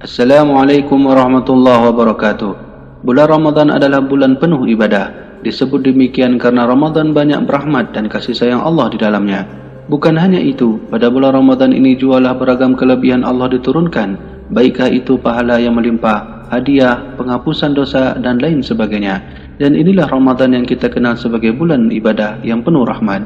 Assalamualaikum warahmatullahi wabarakatuh. Bulan Ramadan adalah bulan penuh ibadah. Disebut demikian karena Ramadan banyak rahmat dan kasih sayang Allah di dalamnya. Bukan hanya itu, pada bulan Ramadan ini jualah beragam kelebihan Allah diturunkan, baikkah itu pahala yang melimpah, hadiah, penghapusan dosa, dan lain sebagainya. Dan inilah Ramadan yang kita kenal sebagai bulan ibadah yang penuh rahmat.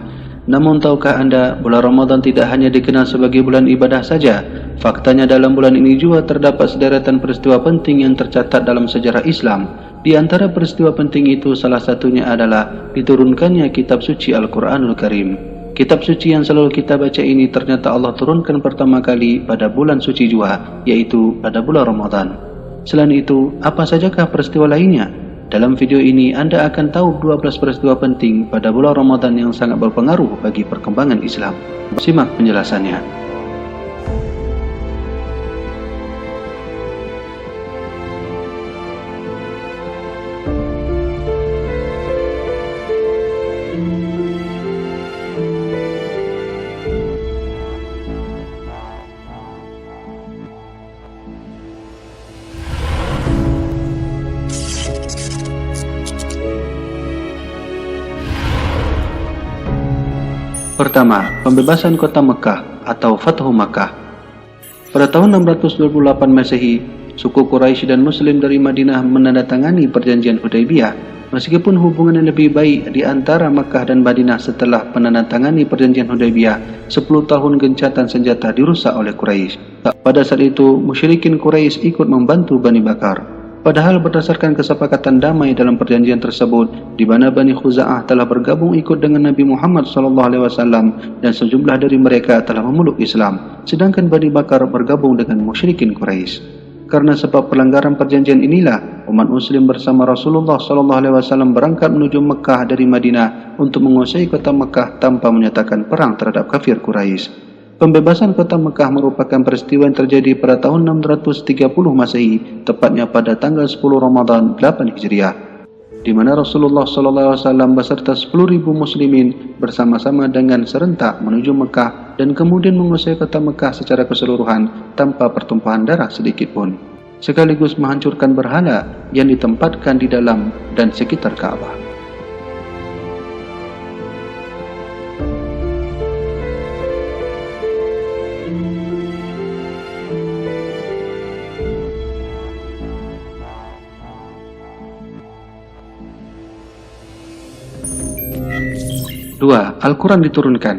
Namun tahukah anda, bulan Ramadan tidak hanya dikenal sebagai bulan ibadah saja. Faktanya dalam bulan ini juga terdapat sederetan peristiwa penting yang tercatat dalam sejarah Islam. Di antara peristiwa penting itu salah satunya adalah diturunkannya kitab suci Al-Quranul Karim. Kitab suci yang selalu kita baca ini ternyata Allah turunkan pertama kali pada bulan suci juga, yaitu pada bulan Ramadan. Selain itu, apa sajakah peristiwa lainnya? Dalam video ini anda akan tahu 12 peristiwa penting pada bulan Ramadan yang sangat berpengaruh bagi perkembangan Islam. Simak penjelasannya. Pertama, pembebasan kota Mekah atau Fathu Makkah. Pada tahun 628 Masehi, suku Quraisy dan Muslim dari Madinah menandatangani perjanjian Hudaybiyah. Meskipun hubungan yang lebih baik di antara Makkah dan Madinah setelah penandatangani perjanjian Hudaybiyah, 10 tahun gencatan senjata dirusak oleh Quraisy. Pada saat itu, musyrikin Quraisy ikut membantu Bani Bakar. Padahal berdasarkan kesepakatan damai dalam perjanjian tersebut, di mana Bani Khuza'ah telah bergabung ikut dengan Nabi Muhammad SAW dan sejumlah dari mereka telah memeluk Islam, sedangkan Bani Bakar bergabung dengan musyrikin Quraisy. Karena sebab pelanggaran perjanjian inilah, umat Muslim bersama Rasulullah SAW berangkat menuju Mekah dari Madinah untuk menguasai kota Mekah tanpa menyatakan perang terhadap kafir Quraisy. Pembebasan kota Mekah merupakan peristiwa yang terjadi pada tahun 630 Masehi, tepatnya pada tanggal 10 Ramadan 8 Hijriah, di mana Rasulullah SAW beserta 10.000 muslimin bersama-sama dengan serentak menuju Mekah dan kemudian menguasai kota Mekah secara keseluruhan tanpa pertumpahan darah sedikit pun, sekaligus menghancurkan berhala yang ditempatkan di dalam dan sekitar Ka'bah. Dua, Al-Quran diturunkan.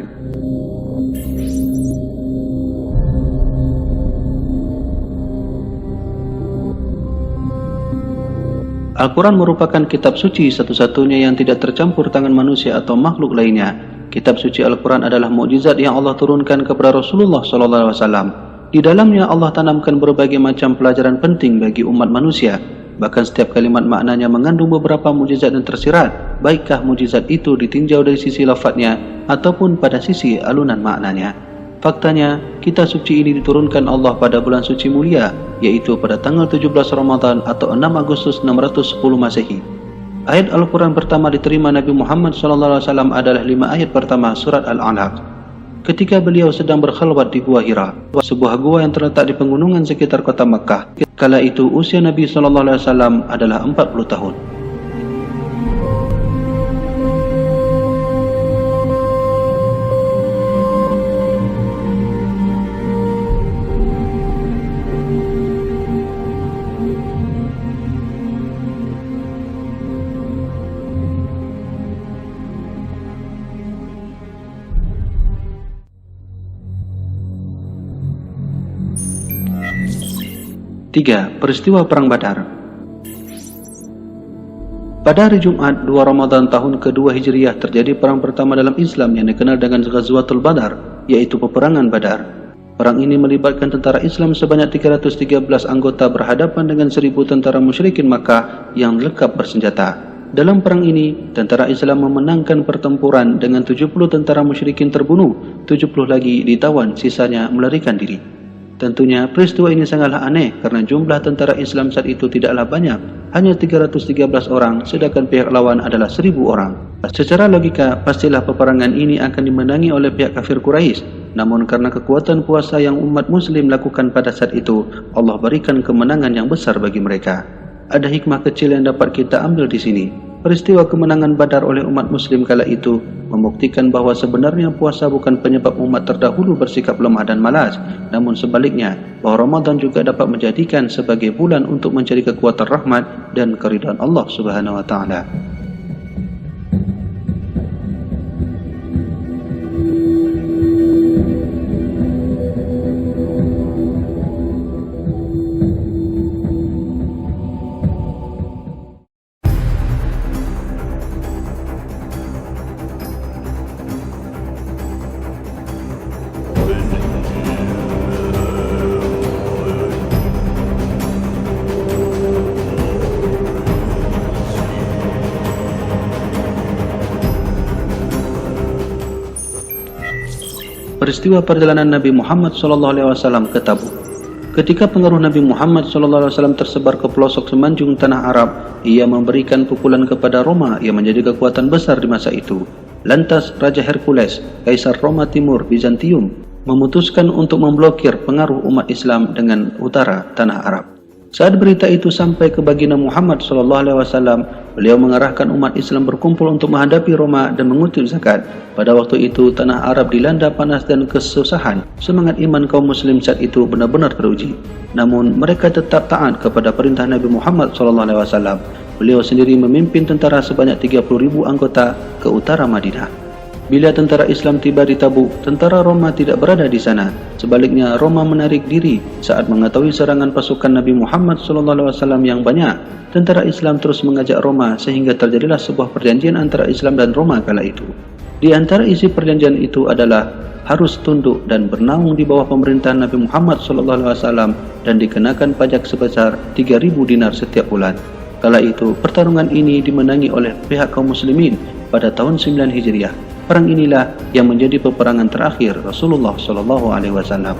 Al-Quran merupakan kitab suci satu-satunya yang tidak tercampur tangan manusia atau makhluk lainnya. Kitab suci Al-Quran adalah mukjizat yang Allah turunkan kepada Rasulullah SAW. Di dalamnya Allah tanamkan berbagai macam pelajaran penting bagi umat manusia. Bahkan setiap kalimat maknanya mengandung beberapa mukjizat dan tersirat, baikkah mukjizat itu ditinjau dari sisi lafadznya ataupun pada sisi alunan maknanya. Faktanya, kitab suci ini diturunkan Allah pada bulan suci mulia, yaitu pada tanggal 17 Ramadan atau 6 Agustus 610 Masehi. Ayat Al-Quran pertama diterima Nabi Muhammad SAW adalah 5 ayat pertama surat Al-Alaq. Ketika beliau sedang berkhalwat di Gua Hira, sebuah gua yang terletak di pegunungan sekitar kota Makkah. Kala itu usia Nabi SAW adalah 40 tahun. Tiga, peristiwa Perang Badar. Pada hari Jumat 2 Ramadan tahun kedua Hijriah terjadi perang pertama dalam Islam yang dikenal dengan Ghazwatul Badar, yaitu peperangan Badar. Perang ini melibatkan tentara Islam sebanyak 313 anggota berhadapan dengan 1.000 tentara musyrikin Makkah yang lengkap bersenjata. Dalam perang ini, tentara Islam memenangkan pertempuran dengan 70 tentara musyrikin terbunuh, 70 lagi ditawan, sisanya melarikan diri. Tentunya peristiwa ini sangatlah aneh karena jumlah tentara Islam saat itu tidaklah banyak, hanya 313 orang, sedangkan pihak lawan adalah 1000 orang. Secara logika, pastilah peperangan ini akan dimenangi oleh pihak kafir Quraisy. Namun karena kekuatan puasa yang umat muslim lakukan pada saat itu, Allah berikan kemenangan yang besar bagi mereka. Ada hikmah kecil yang dapat kita ambil di sini. Peristiwa kemenangan Badar oleh umat muslim kala itu membuktikan bahawa sebenarnya puasa bukan penyebab umat terdahulu bersikap lemah dan malas, namun sebaliknya, bahawa Ramadan juga dapat menjadikan sebagai bulan untuk mencari kekuatan rahmat dan keridhaan Allah Subhanahu wa taala. Peristiwa perjalanan Nabi Muhammad SAW ke Tabuk. Ketika pengaruh Nabi Muhammad SAW tersebar ke pelosok semenanjung tanah Arab, ia memberikan pukulan kepada Roma yang menjadi kekuatan besar di masa itu. Lantas Raja Hercules, Kaisar Roma Timur Bizantium, memutuskan untuk memblokir pengaruh umat Islam dengan utara tanah Arab. Saat berita itu sampai ke baginda Muhammad SAW, beliau mengarahkan umat Islam berkumpul untuk menghadapi Roma dan mengutip zakat. Pada waktu itu, tanah Arab dilanda panas dan kesusahan. Semangat iman kaum muslim saat itu benar-benar teruji. Namun, mereka tetap taat kepada perintah Nabi Muhammad SAW. Beliau sendiri memimpin tentara sebanyak 30.000 anggota ke utara Madinah. Bila tentara Islam tiba di Tabuk, tentara Roma tidak berada di sana. Sebaliknya, Roma menarik diri saat mengetahui serangan pasukan Nabi Muhammad SAW yang banyak. Tentara Islam terus mengajak Roma sehingga terjadilah sebuah perjanjian antara Islam dan Roma kala itu. Di antara isi perjanjian itu adalah harus tunduk dan bernaung di bawah pemerintahan Nabi Muhammad SAW dan dikenakan pajak sebesar 3.000 dinar setiap bulan. Kala itu, pertarungan ini dimenangi oleh pihak kaum muslimin pada tahun 9 Hijriah. Perang inilah yang menjadi peperangan terakhir Rasulullah SAW.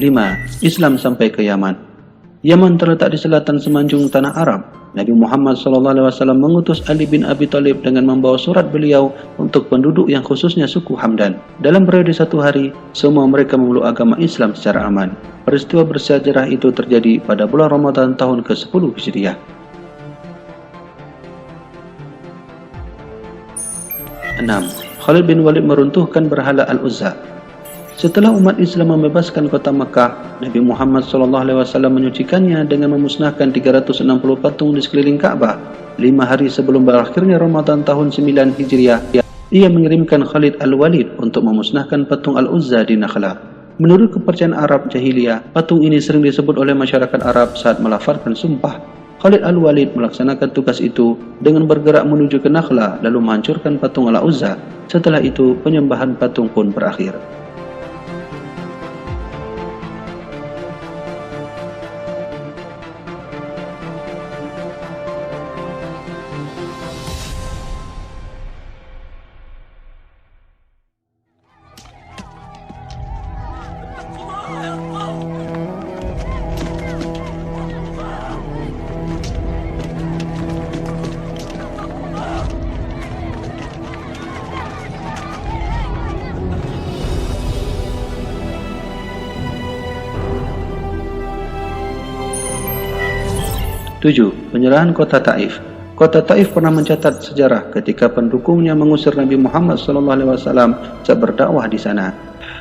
5. Islam sampai ke Yaman. Yaman terletak di selatan semenanjung tanah Arab. Nabi Muhammad SAW mengutus Ali bin Abi Thalib dengan membawa surat beliau untuk penduduk yang khususnya suku Hamdan. Dalam periode 1 hari, semua mereka memeluk agama Islam secara aman. Peristiwa bersejarah itu terjadi pada bulan Ramadan tahun ke-10 Hijriah. 6. Khalid bin Walid meruntuhkan berhala Al-Uzza. Setelah umat Islam membebaskan kota Makkah, Nabi Muhammad SAW menyucikannya dengan memusnahkan 360 patung di sekeliling Ka'bah. 5 hari sebelum berakhirnya Ramadan tahun 9 Hijriah, ia mengirimkan Khalid Al-Walid untuk memusnahkan patung Al-Uzza di Nakhla. Menurut kepercayaan Arab jahiliyah, patung ini sering disebut oleh masyarakat Arab saat melafalkan sumpah. Khalid Al-Walid melaksanakan tugas itu dengan bergerak menuju ke Nakhla lalu menghancurkan patung Al-Uzza. Setelah itu, penyembahan patung pun berakhir. 7. Penyerahan kota Taif. Kota Taif pernah mencatat sejarah ketika pendukungnya mengusir Nabi Muhammad SAW saat berdakwah di sana.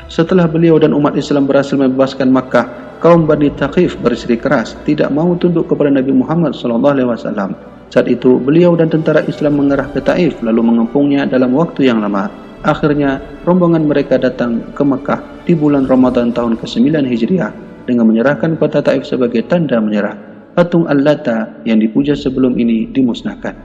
Setelah beliau dan umat Islam berhasil membebaskan Makkah, kaum Bani Thaqif bersikeras tidak mau tunduk kepada Nabi Muhammad SAW. Saat itu beliau dan tentara Islam mengarah ke Taif lalu mengepungnya dalam waktu yang lama. Akhirnya rombongan mereka datang ke Makkah di bulan Ramadan tahun ke-9 Hijriah dengan menyerahkan kota Taif sebagai tanda menyerah. Patung Al-Lata yang dipuja sebelum ini dimusnahkan.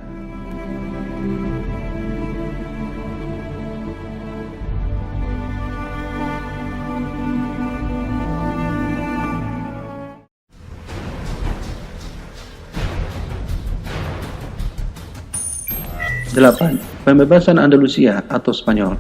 Delapan, pembebasan Andalusia atau Spanyol.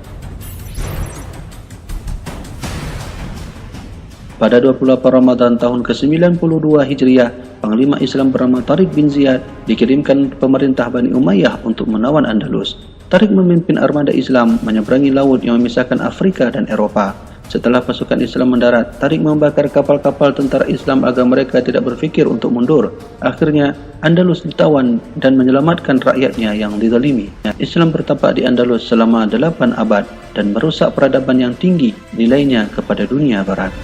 Pada 28 Ramadan tahun ke-92 Hijriah, Panglima Islam bernama Tariq bin Ziyad dikirimkan pemerintah Bani Umayyah untuk menawan Andalus. Tariq memimpin armada Islam menyeberangi laut yang memisahkan Afrika dan Eropa. Setelah pasukan Islam mendarat, Tariq membakar kapal-kapal tentara Islam agar mereka tidak berfikir untuk mundur. Akhirnya, Andalus ditawan dan menyelamatkan rakyatnya yang dizalimi. Islam bertapak di Andalus selama 8 abad dan merusak peradaban yang tinggi nilainya kepada dunia barat.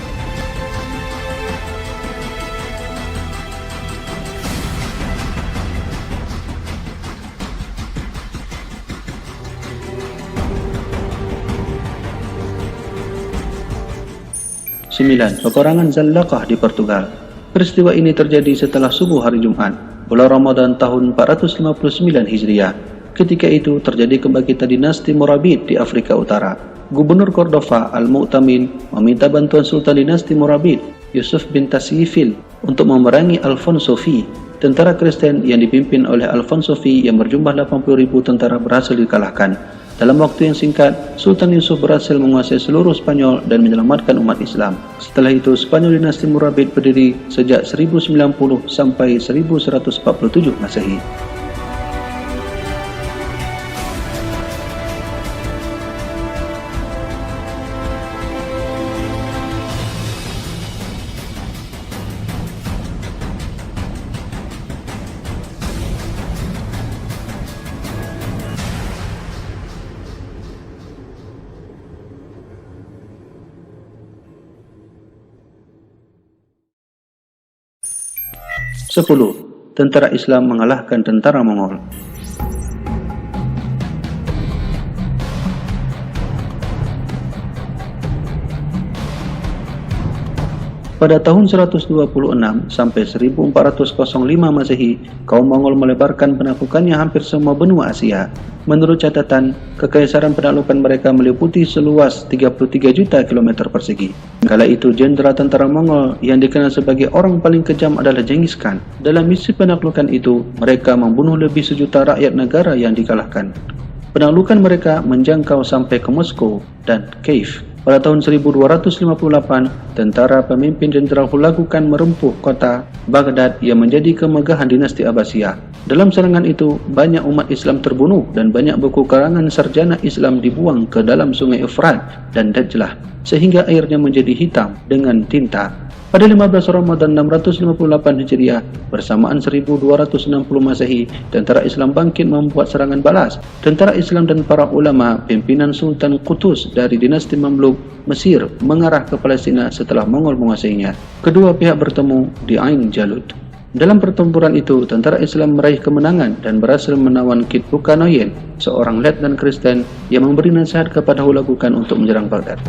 Sembilan, peperangan Zallaqah di Portugal. Peristiwa ini terjadi setelah subuh hari Jumat, bulan Ramadan tahun 459 Hijriah. Ketika itu terjadi kebangkitan dinasti Morabit di Afrika Utara. Gubernur Cordova Al-Mu'tamin meminta bantuan Sultan dinasti Morabit, Yusuf bin Tasyifil, untuk memerangi Alfonso V. Tentara Kristen yang dipimpin oleh Alfonso V yang berjumlah 80.000 tentara berhasil dikalahkan. Dalam waktu yang singkat, Sultan Yusuf berhasil menguasai seluruh Spanyol dan menyelamatkan umat Islam. Setelah itu, Spanyol dinasti Morabit berdiri sejak 1090 sampai 1147 Masehi. Sepuluh, tentara Islam mengalahkan tentara Mongol. Pada tahun 126 sampai 1405 Masehi, kaum Mongol melebarkan penaklukannya hampir semua benua Asia. Menurut catatan, kekaisaran penaklukan mereka meliputi seluas 33 juta kilometer persegi. Kala itu, jenderal tentara Mongol yang dikenal sebagai orang paling kejam adalah Genghis Khan. Dalam misi penaklukan itu, mereka membunuh lebih 1 juta rakyat negara yang dikalahkan. Penaklukan mereka menjangkau sampai ke Moskow dan Kiev. Pada tahun 1258, tentara pemimpin Jenderal Hulagu Khan merempuh kota Baghdad yang menjadi kemegahan dinasti Abbasiyah. Dalam serangan itu, banyak umat Islam terbunuh dan banyak buku karangan sarjana Islam dibuang ke dalam sungai Efrat dan Dajlah, sehingga airnya menjadi hitam dengan tinta. Pada 15 Ramadan 658 Hijriah, bersamaan 1260 Masehi, tentara Islam bangkit membuat serangan balas. Tentara Islam dan para ulama, pimpinan Sultan Qutus dari dinasti Mamluk Mesir mengarah ke Palestina setelah Mongol menguasainya. Kedua pihak bertemu di Ain Jalut. Dalam pertempuran itu, tentara Islam meraih kemenangan dan berhasil menawan Kit Bukanoyen, seorang letnan Kristen yang memberi nasihat kepada Hulagu Khan untuk menyerang Baghdad.